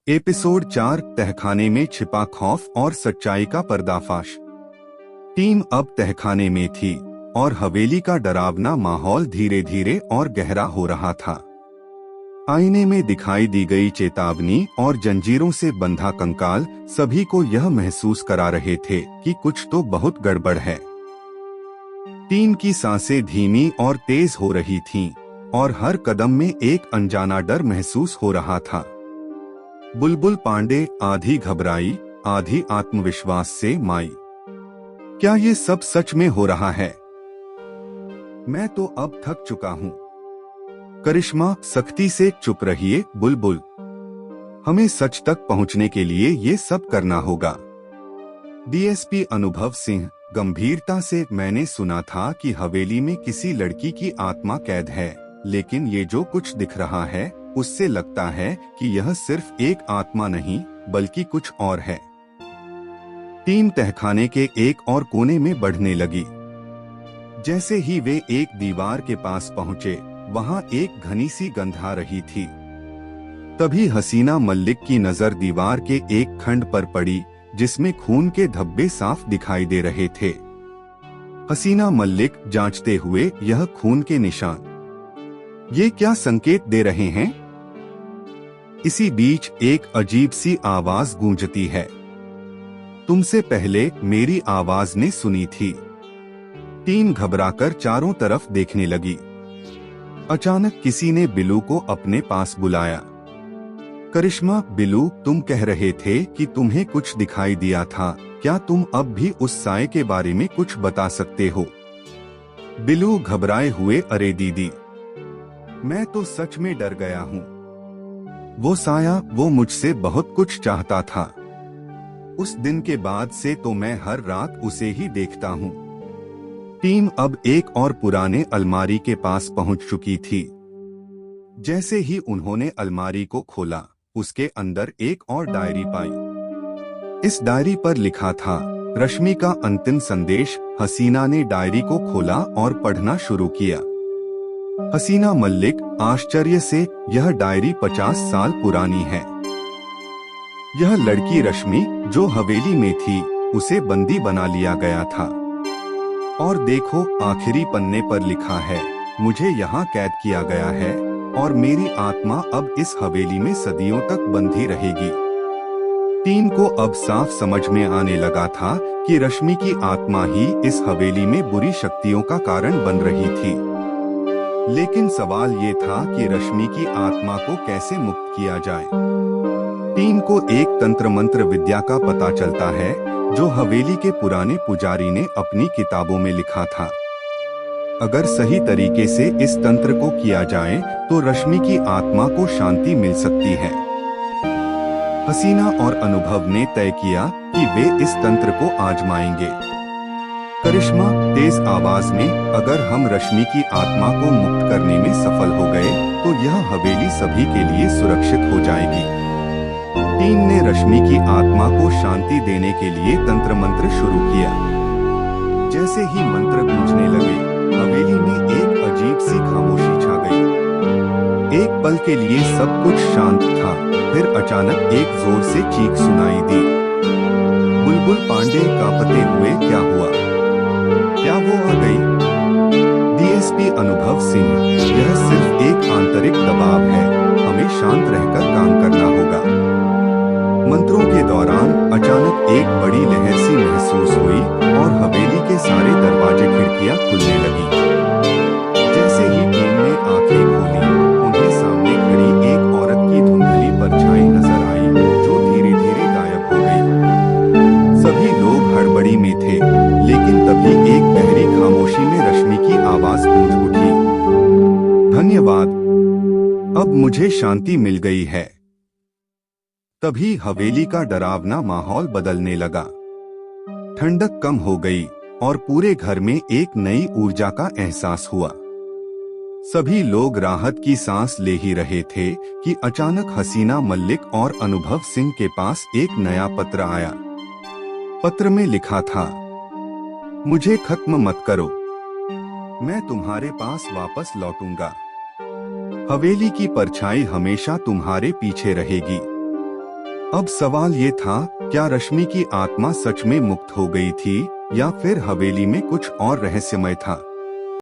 Episode 4 तहखाने में छिपा खौफ और सच्चाई का पर्दाफाश। टीम अब तहखाने में थी और हवेली का डरावना माहौल धीरे धीरे और गहरा हो रहा था। आईने में दिखाई दी गई चेतावनी और जंजीरों से बंधा कंकाल सभी को यह महसूस करा रहे थे कि कुछ तो बहुत गड़बड़ है। टीम की सांसें धीमी और तेज हो रही थीं और हर कदम में एक अनजाना डर महसूस हो रहा था। बुलबुल पांडे आधी घबराई आधी आत्मविश्वास से माई, क्या ये सब सच में हो रहा है? मैं तो अब थक चुका हूँ। करिश्मा सख्ती से चुप रहिए बुलबुल, हमें सच तक पहुँचने के लिए ये सब करना होगा। डीएसपी अनुभव सिंह गंभीरता से, मैंने सुना था कि हवेली में किसी लड़की की आत्मा कैद है, लेकिन ये जो कुछ दिख रहा है उससे लगता है कि यह सिर्फ एक आत्मा नहीं बल्कि कुछ और है। टीम तहखाने के एक और कोने में बढ़ने लगी। जैसे ही वे एक दीवार के पास पहुंचे, वहां एक घनी सी गंध आ रही थी। तभी हसीना मल्लिक की नजर दीवार के एक खंड पर पड़ी जिसमें खून के धब्बे साफ दिखाई दे रहे थे। हसीना मल्लिक जांचते हुए, यह खून के निशान, ये क्या संकेत दे रहे हैं? इसी बीच एक अजीब सी आवाज गूंजती है। तुमसे पहले मेरी आवाज ने सुनी थी। टीम घबराकर चारों तरफ देखने लगी। अचानक किसी ने बिलू को अपने पास बुलाया। करिश्मा, बिलू, तुम कह रहे थे कि तुम्हें कुछ दिखाई दिया था, क्या तुम अब भी उस साए के बारे में कुछ बता सकते हो? बिलू घबराए हुए, अरे दीदी, मैं तो सच में डर गया हूँ। वो साया, वो मुझसे बहुत कुछ चाहता था। उस दिन के बाद से तो मैं हर रात उसे ही देखता हूँ। टीम अब एक और पुराने अलमारी के पास पहुंच चुकी थी। जैसे ही उन्होंने अलमारी को खोला, उसके अंदर एक और डायरी पाई। इस डायरी पर लिखा था रश्मि का अंतिम संदेश। हसीना ने डायरी को खोला और पढ़ना शुरू किया। हसीना मल्लिक आश्चर्य से, यह डायरी 50 साल पुरानी है। यह लड़की रश्मि जो हवेली में थी, उसे बंदी बना लिया गया था। और देखो, आखिरी पन्ने पर लिखा है, मुझे यहाँ कैद किया गया है और मेरी आत्मा अब इस हवेली में सदियों तक बंधी रहेगी। टीम को अब साफ समझ में आने लगा था कि रश्मि की आत्मा ही इस हवेली में बुरी शक्तियों का कारण बन रही थी। लेकिन सवाल ये था कि रश्मि की आत्मा को कैसे मुक्त किया जाए। टीम को एक तंत्र मंत्र विद्या का पता चलता है जो हवेली के पुराने पुजारी ने अपनी किताबों में लिखा था। अगर सही तरीके से इस तंत्र को किया जाए तो रश्मि की आत्मा को शांति मिल सकती है। हसीना और अनुभव ने तय किया कि वे इस तंत्र को आजमाएंगे। करिश्मा तेज आवाज में, अगर हम रश्मि की आत्मा को मुक्त करने में सफल हो गए तो यह हवेली सभी के लिए सुरक्षित हो जाएगी। टीम ने रश्मि की आत्मा को शांति देने के लिए तंत्र मंत्र शुरू किया। जैसे ही मंत्र गूंजने लगे, हवेली में एक अजीब सी खामोशी छा गई। एक पल के लिए सब कुछ शांत था, फिर अचानक एक जोर से चीख सुनाई दी। बुलबुल पांडे कांपते हुए, क्या हुआ? क्या वो आ गई? डीएसपी अनुभव सिंह, यह सिर्फ एक आंतरिक दबाव है, हमें शांत रहकर काम करना होगा। मंत्रों के दौरान अचानक एक बड़ी लहर सी महसूस हुई और हवेली के सारे दरवाजे खिड़कियां खुलने लगी। जैसे ही टीम ने आंखें खोली, उन्हें सामने खड़ी एक औरत की धुंधली परछाई नजर आई जो धीरे धीरे गायब हो गई। सभी लोग हड़बड़ी में थे, लेकिन तभी एक गहरी खामोशी में रश्मि की आवाज गूंज उठी, धन्यवाद, अब मुझे शांति मिल गई है। तभी हवेली का डरावना माहौल बदलने लगा। ठंडक कम हो गई और पूरे घर में एक नई ऊर्जा का एहसास हुआ। सभी लोग राहत की सांस ले ही रहे थे कि अचानक हसीना मल्लिक और अनुभव सिंह के पास एक नया पत्र आया। पत्र में लिखा था, मुझे खत्म मत करो, मैं तुम्हारे पास वापस लौटूंगा। हवेली की परछाई हमेशा तुम्हारे पीछे रहेगी। अब सवाल ये था, क्या रश्मि की आत्मा सच में मुक्त हो गई थी या फिर हवेली में कुछ और रहस्यमय था।